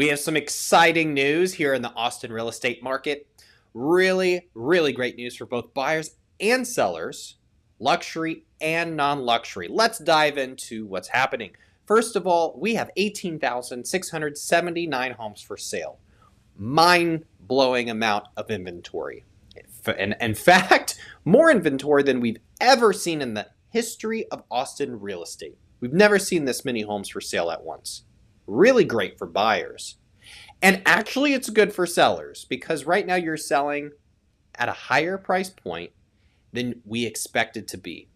We have some exciting news here in the Austin real estate market. Really great news for both buyers and sellers, luxury and non-luxury. Let's dive into what's happening. First of all, we have 18,679 homes for sale. Mind-blowing amount of inventory. And in fact, more inventory than we've ever seen in the history of Austin real estate. We've never seen this many homes for sale at once. Really great for buyers. And actually, it's good for sellers because right now you're selling at a higher price point than we expected to be.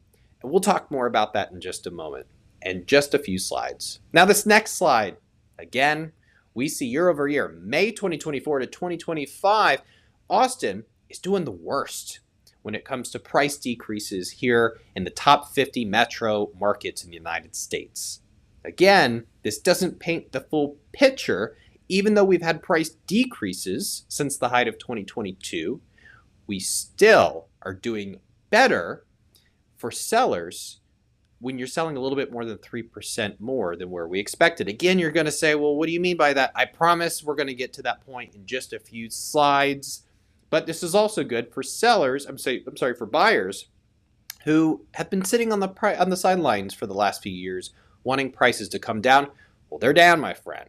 And we'll talk more about that in just a moment and just a few slides. Now, this next slide, again, we see year over year, May 2024 to 2025, Austin is doing the worst when it comes to price decreases here in the top 50 metro markets in the United States. Again, this doesn't paint the full picture. Even though we've had price decreases since the height of 2022, we still are doing better for sellers when you're selling a little bit more than 3% more than where we expected. Again, you're going to say, well, what do you mean by that? I promise we're going to get to that point in just a few slides. But this is also good for sellers, for buyers who have been sitting on the sidelines for the last few years wanting prices to come down. Well, they're down, my friend,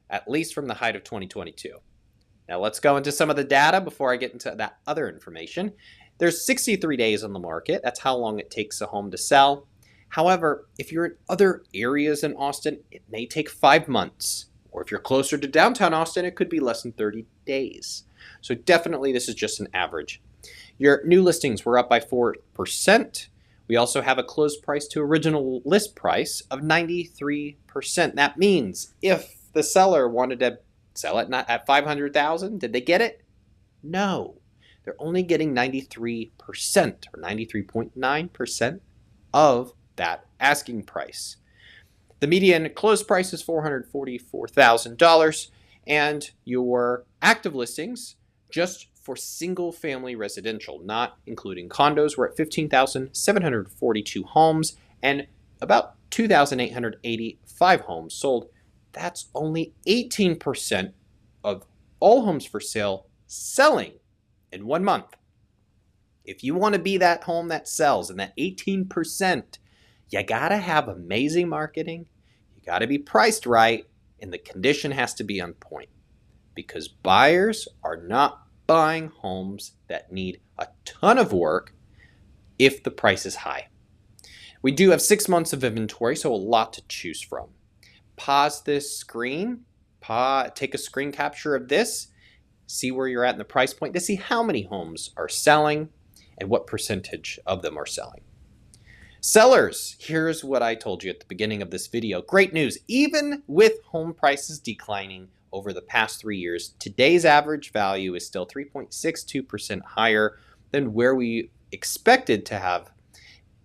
at least from the height of 2022. Now let's go into some of the data before I get into that other information. There's 63 days on the market. That's how long it takes a home to sell. However, if you're in other areas in Austin, it may take 5 months. Or if you're closer to downtown Austin, it could be less than 30 days. So definitely this is just an average. Your new listings were up by 4%. We also have a closed price to original list price of 93%. That means if the seller wanted to sell it not at $500,000, did they get it? No. They're only getting 93% or 93.9% of that asking price. The median closed price is $444,000, and your active listings just for single family residential, not including condos, we're at 15,742 homes and about 2,885 homes sold. That's only 18% of all homes for sale selling in 1 month. If you want to be that home that sells in that 18%, you got to have amazing marketing, you got to be priced right, and the condition has to be on point because buyers are not buying homes that need a ton of work if the price is high. We do have 6 months of inventory, so a lot to choose from. Pause this screen, take a screen capture of this, see where you're at in the price point to see how many homes are selling and what percentage of them are selling. Sellers, here's what I told you at the beginning of this video. Great news. Even with home prices declining over the past 3 years, today's average value is still 3.62% higher than where we expected to have.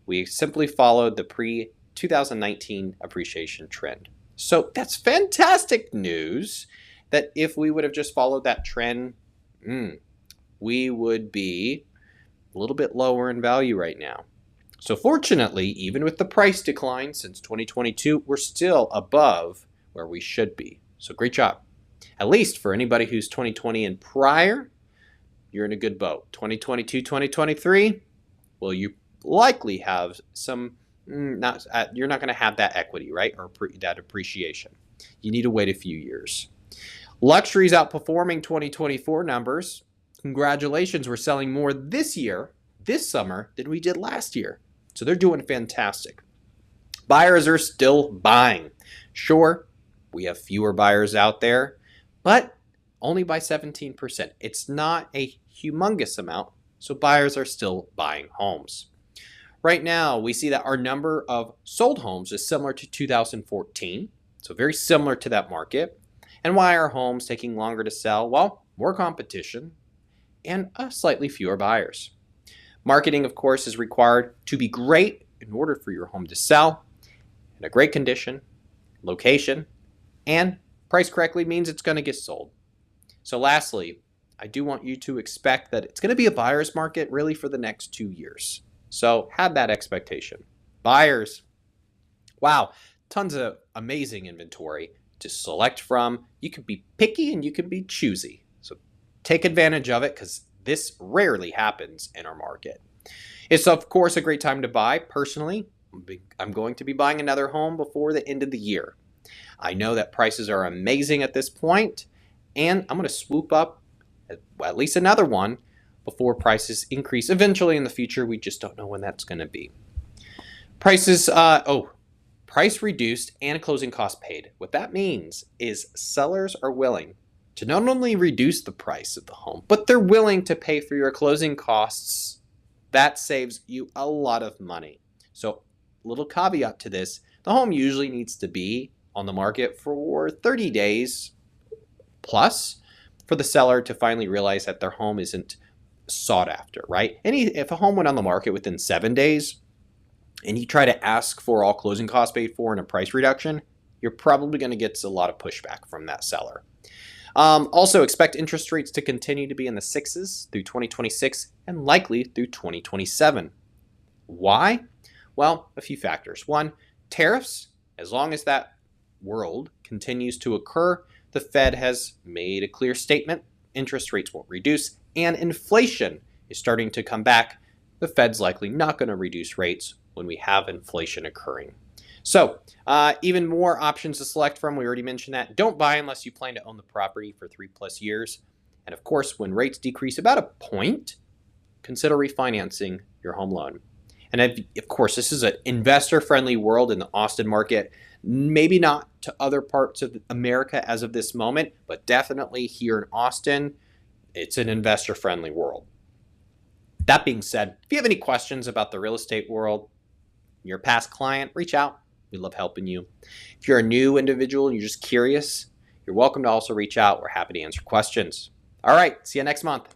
We simply followed the pre-2019 appreciation trend. So that's fantastic news that if we would have just followed that trend, we would be a little bit lower in value right now. So fortunately, even with the price decline since 2022, we're still above where we should be. So great job. At least for anybody who's 2020 and prior, you're in a good boat. 2022, 2023, well, you likely have some, you're not going to have that equity, right? Or that appreciation. You need to wait a few years. Luxury's outperforming 2024 numbers. Congratulations, we're selling more this year, this summer, than we did last year. So they're doing fantastic. Buyers are still buying. Sure, we have fewer buyers out there, but only by 17%. It's not a humongous amount, so buyers are still buying homes. Right now, we see that our number of sold homes is similar to 2014, so very similar to that market. And why are homes taking longer to sell? Well, more competition and slightly fewer buyers. Marketing, of course, is required to be great in order for your home to sell in a great condition, location, and priced correctly means it's going to get sold. So lastly, I do want you to expect that it's going to be a buyer's market really for the next 2 years. So have that expectation. Buyers, wow, tons of amazing inventory. to select from. You can be picky and you can be choosy. So take advantage of it because this rarely happens in our market. It's, of course, a great time to buy. Personally, I'm going to be buying another home before the end of the year. I know that prices are amazing at this point, and I'm going to swoop up at least another one before prices increase eventually in the future. We just don't know when that's going to be. Prices, price reduced and closing costs paid. What that means is sellers are willing to not only reduce the price of the home, but they're willing to pay for your closing costs. That saves you a lot of money. So, little caveat to this, the home usually needs to be on the market for 30 days plus for the seller to finally realize that their home isn't sought after, right? If a home went on the market within 7 days and you try to ask for all closing costs paid for and a price reduction, you're probably going to get a lot of pushback from that seller. Also, expect interest rates to continue to be in the 6s through 2026 and likely through 2027. Why? Well, a few factors. One, tariffs. As long as that world continues to occur, the Fed has made a clear statement. Interest rates won't reduce, and inflation is starting to come back. The Fed's likely not going to reduce rates when we have inflation occurring. So, even more options to select from. We already mentioned that. Don't buy unless you plan to own the property for 3+ years. And of course, when rates decrease about a point, consider refinancing your home loan. And of course, this is an investor-friendly world in the Austin market. Maybe not to other parts of America as of this moment, but definitely here in Austin, it's an investor-friendly world. That being said, if you have any questions about the real estate world, you're a past client, reach out. We love helping you. If you're a new individual and you're just curious, you're welcome to also reach out. We're happy to answer questions. All right, see you next month.